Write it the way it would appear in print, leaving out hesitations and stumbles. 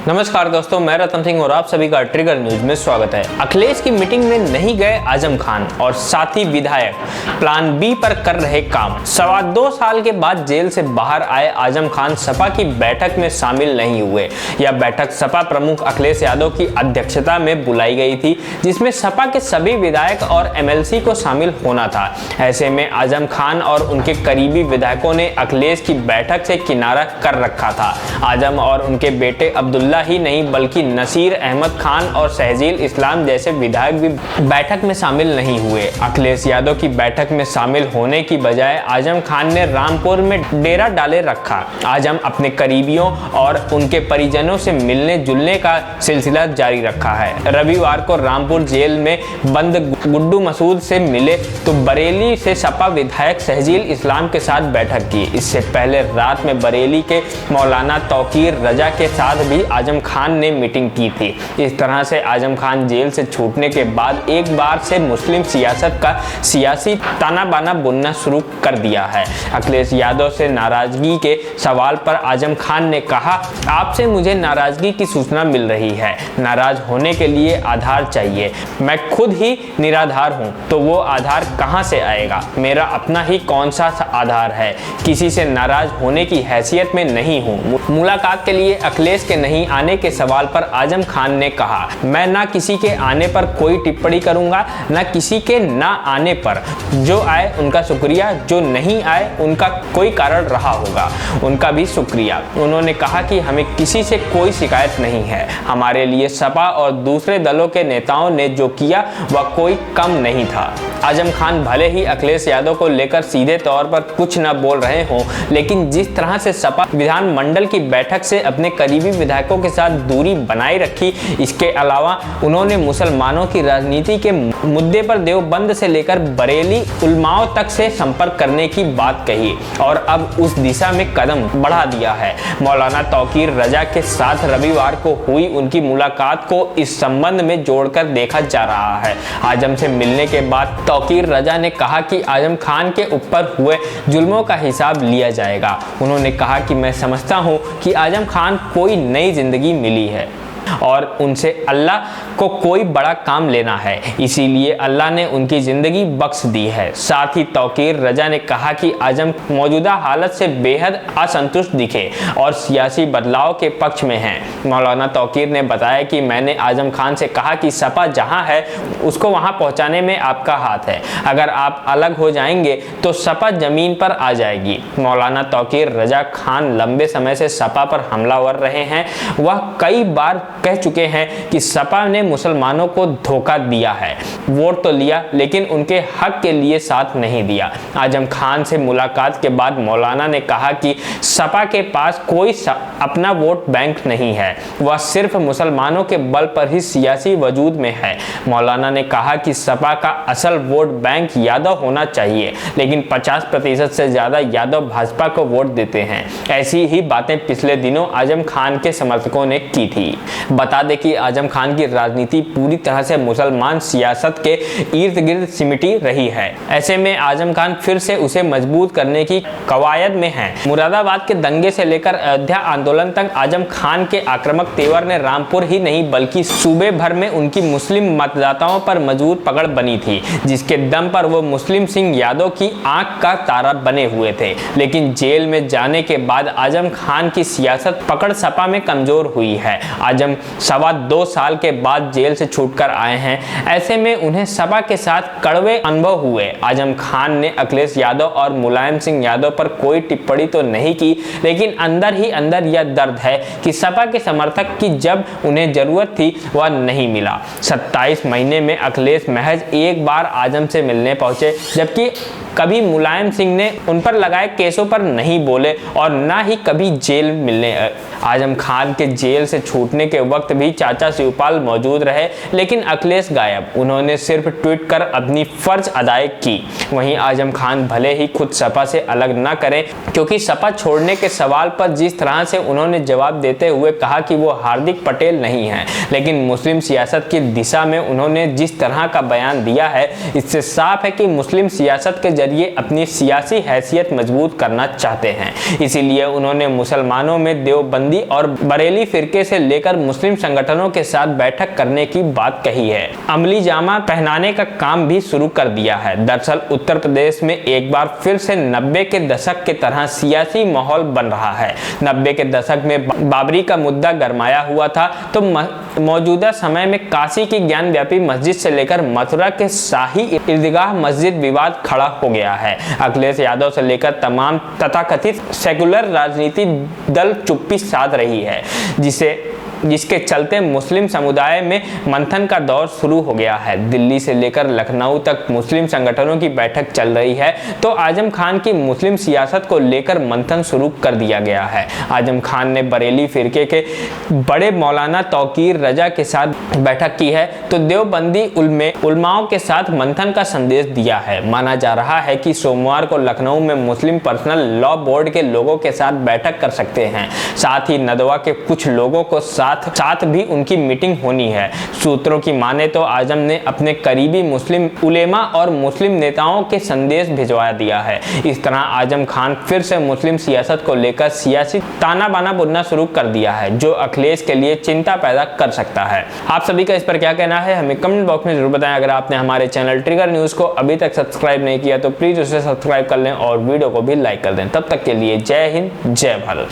नमस्कार दोस्तों, मैं रतन सिंह और आप सभी का ट्रिगर न्यूज में स्वागत है। अखिलेश की मीटिंग में नहीं गए आजम खान और साथी विधायक प्लान बी पर कर रहे काम। 2.25 साल के बाद जेल से बाहर आए आजम खान सपा की बैठक में शामिल नहीं हुए। यह बैठक सपा प्रमुख अखिलेश यादव की अध्यक्षता में बुलाई गई थी, जिसमें सपा के सभी विधायक और एमएलसी को शामिल होना था। ऐसे में आजम खान और उनके करीबी विधायकों ने अखिलेश की बैठक से किनारा कर रखा था। आजम और उनके बेटे अब्दुल्ला ही नहीं बल्कि नसीर अहमद खान और शहजील इस्लाम जैसे विधायक भी बैठक में शामिल नहीं हुए। अखिलेश यादव की बैठक में शामिल होने की बजाय आजम खान ने रामपुर में डेरा डाले रखा। आजम अपने करीबियों और उनके परिजनों से मिलने जुलने का सिलसिला जारी रखा है। रविवार को रामपुर जेल में बंद गुड्डू मसूद से मिले तो बरेली से सपा विधायक शहजील इस्लाम के साथ बैठक की। इससे पहले रात में बरेली के मौलाना तौकीर रजा के साथ भी आजम खान ने मीटिंग की थी। इस तरह से आजम खान जेल से छूटने के बाद एक बार से मुस्लिम सियासत का सियासी ताना बाना बुनना शुरू कर दिया है। अखिलेश यादव से नाराजगी के सवाल पर आजम खान ने कहा, आपसे मुझे नाराजगी की सूचना मिल रही है। नाराज होने के लिए आधार चाहिए। मैं खुद ही निराधार हूं, तो वो आधार कहां से आएगा? मेरा अपना ही कौन सा आधार है? किसी से नाराज होने की हैसियत में नहीं हूं। मुलाकात के लिए अखिलेश के नहीं आने के सवाल पर आजम खान ने कहा, मैं ना किसी के आने पर कोई टिप्पणी करूंगा, ना किसी के ना आने पर। जो आए उनका शुक्रिया, जो नहीं आए उनका कोई कारण रहा होगा, उनका भी शुक्रिया। उन्होंने कहा कि हमें किसी से कोई शिकायत नहीं है। हमारे लिए सपा और दूसरे दलों के नेताओं ने जो किया वह कोई कम नहीं था। आजम खान भले ही अखिलेश यादव को लेकर सीधे तौर पर कुछ न बोल रहे हों, लेकिन जिस तरह से सपा विधानमंडल की बैठक से अपने करीबी विधायकों के साथ दूरी बनाए रखी, इसके अलावा उन्होंने मुसलमानों की राजनीति के मुद्दे पर देवबंद से लेकर बरेली उलमाओं तक से संपर्क करने की बात कही और अब उस दिशा में कदम बढ़ा दिया है। मौलाना तौकीर रजा के साथ रविवार को हुई उनकी मुलाकात को इस संबंध में जोड़कर देखा जा रहा है। आजम से मिलने के बाद तौकीर रजा ने कहा कि आजम खान के ऊपर हुए जुल्मों का हिसाब लिया जाएगा। उन्होंने कहा कि मैं समझता हूं कि आजम खान कोई नई जिंदगी मिली है और उनसे अल्लाह को कोई बड़ा काम लेना है, इसीलिए अल्लाह ने उनकी ज़िंदगी बख्श दी है। साथ ही तौकीर रजा ने कहा कि आजम मौजूदा हालत से बेहद असंतुष्ट दिखे और सियासी बदलाव के पक्ष में हैं। मौलाना तौकीर ने बताया कि मैंने आजम खान से कहा कि सपा जहां है उसको वहां पहुंचाने में आपका हाथ है। अगर आप अलग हो जाएंगे तो सपा जमीन पर आ जाएगी। मौलाना तौकीर रजा खान लंबे समय से सपा पर हमलावर रहे हैं। वह कई बार कह चुके हैं कि सपा ने मुसलमानों को धोखा दिया है, वोट तो लिया लेकिन उनके हक के लिए साथ नहीं दिया। आजम खान से मुलाकात के बाद मौलाना ने कहा कि सपा के पास कोई अपना वोट बैंक नहीं है, वह सिर्फ मुसलमानों के बल पर ही सियासी वजूद में है। मौलाना ने कहा कि सपा का असल वोट बैंक यादव होना चाहिए, लेकिन 50% से ज्यादा यादव भाजपा को वोट देते हैं। ऐसी ही बातें पिछले दिनों आजम खान के समर्थकों ने की थी। बता दें कि आजम खान की राजनीति पूरी तरह से मुसलमान सियासत के इर्द गिर्द सिमटी रही है। ऐसे में आजम खान फिर से उसे मजबूत करने की कवायद में हैं। मुरादाबाद के दंगे से लेकर अयोध्या आंदोलन तक आजम खान के आक्रामक तेवर ने रामपुर ही नहीं बल्कि सूबे भर में उनकी मुस्लिम मतदाताओं पर मजबूत पकड़ बनी थी, जिसके दम पर वो मुस्लिम सिंह यादव की आंख का तारा बने हुए थे। लेकिन जेल में जाने के बाद आजम खान की सियासत पकड़ सपा में कमजोर हुई है। आजम 2.25 साल के बाद जेल से छूटकर आए हैं। ऐसे में उन्हें सपा के साथ कड़वे अनुभव हुए। आजम खान ने अखिलेश यादव और मुलायम सिंह यादव पर कोई टिप्पणी तो नहीं की, लेकिन अंदर ही अंदर यह दर्द है कि सपा के समर्थक की जब उन्हें जरूरत थी वह नहीं मिला। 27 महीने में अखिलेश महज एक बार आजम से मिलने पहुंचे, जबकि कभी मुलायम सिंह ने उन पर लगाए केसों पर नहीं बोले और ना ही कभी जेल मिलने। आजम खान के जेल से छूटने के वक्त भी चाचा शिवपाल मौजूद रहे, लेकिन अखिलेश गायब। उन्होंने सिर्फ ट्वीट कर अपनी फर्ज अदाई की। वहीं आजम खान भले ही खुद सपा से अलग न करें, क्योंकि सपा छोड़ने के सवाल पर जिस तरह से उन्होंने जवाब देते हुए कहा कि वो हार्दिक पटेल नहीं है, लेकिन मुस्लिम सियासत की दिशा में उन्होंने जिस तरह का बयान दिया है, इससे साफ है कि मुस्लिम सियासत के जरिए अपनी सियासी हैसियत मजबूत करना चाहते हैं। इसीलिए उन्होंने मुसलमानों में देवबंदी और बरेली फिरके से लेकर मुस्लिम संगठनों के साथ बैठक करने की बात कही है। अमली जामा पहनाने का काम भी शुरू कर दिया है। दरअसल उत्तर प्रदेश में एक बार फिर से 90 के दशक के तरह सियासी माहौल बन रहा है। 90 के दशक में बाबरी का मुद्दा गरमाया हुआ था तो मौजूदा समय में काशी की ज्ञानव्यापी मस्जिद से लेकर मथुरा के शाही ईदगाह मस्जिद विवाद खड़ा हो गया है। अखिलेश यादव से लेकर तमाम तथाकथित सेकुलर राजनीति दल चुप्पी साध रही है, जिसके चलते मुस्लिम समुदाय में मंथन का दौर शुरू हो गया है। दिल्ली से लेकर लखनऊ तक मुस्लिम संगठनों की बैठक चल रही है तो आजम खान की मुस्लिम सियासत को लेकर मंथन शुरू कर दिया गया है। आजम खान ने बरेली फिरके के बड़े मौलाना तौकीर रजा के साथ बैठक की है तो देवबंदी उलमाओं के साथ मंथन का संदेश दिया है। माना जा रहा है कि सोमवार को लखनऊ में मुस्लिम पर्सनल लॉ बोर्ड के लोगों के साथ बैठक कर सकते हैं। साथ ही नदवा के कुछ लोगों को साथ भी उनकी मीटिंग होनी है। सूत्रों की माने तो आजम ने अपने करीबी मुस्लिम उलेमा और मुस्लिम नेताओं के संदेश भिजवा दिया है। इस तरह आजम खान फिर से मुस्लिम सियासत को लेकर सियासी ताना बाना बुनना शुरू कर दिया है, जो अखिलेश के लिए चिंता पैदा कर सकता है। आप सभी का इस पर क्या कहना है हमें कमेंट बॉक्स में जरूर बताएं। अगर आपने हमारे चैनल ट्रिगर न्यूज को अभी तक सब्सक्राइब नहीं किया तो प्लीज उसे सब्सक्राइब कर लें और वीडियो को भी लाइक कर दें। तब तक के लिए जय हिंद, जय भारत।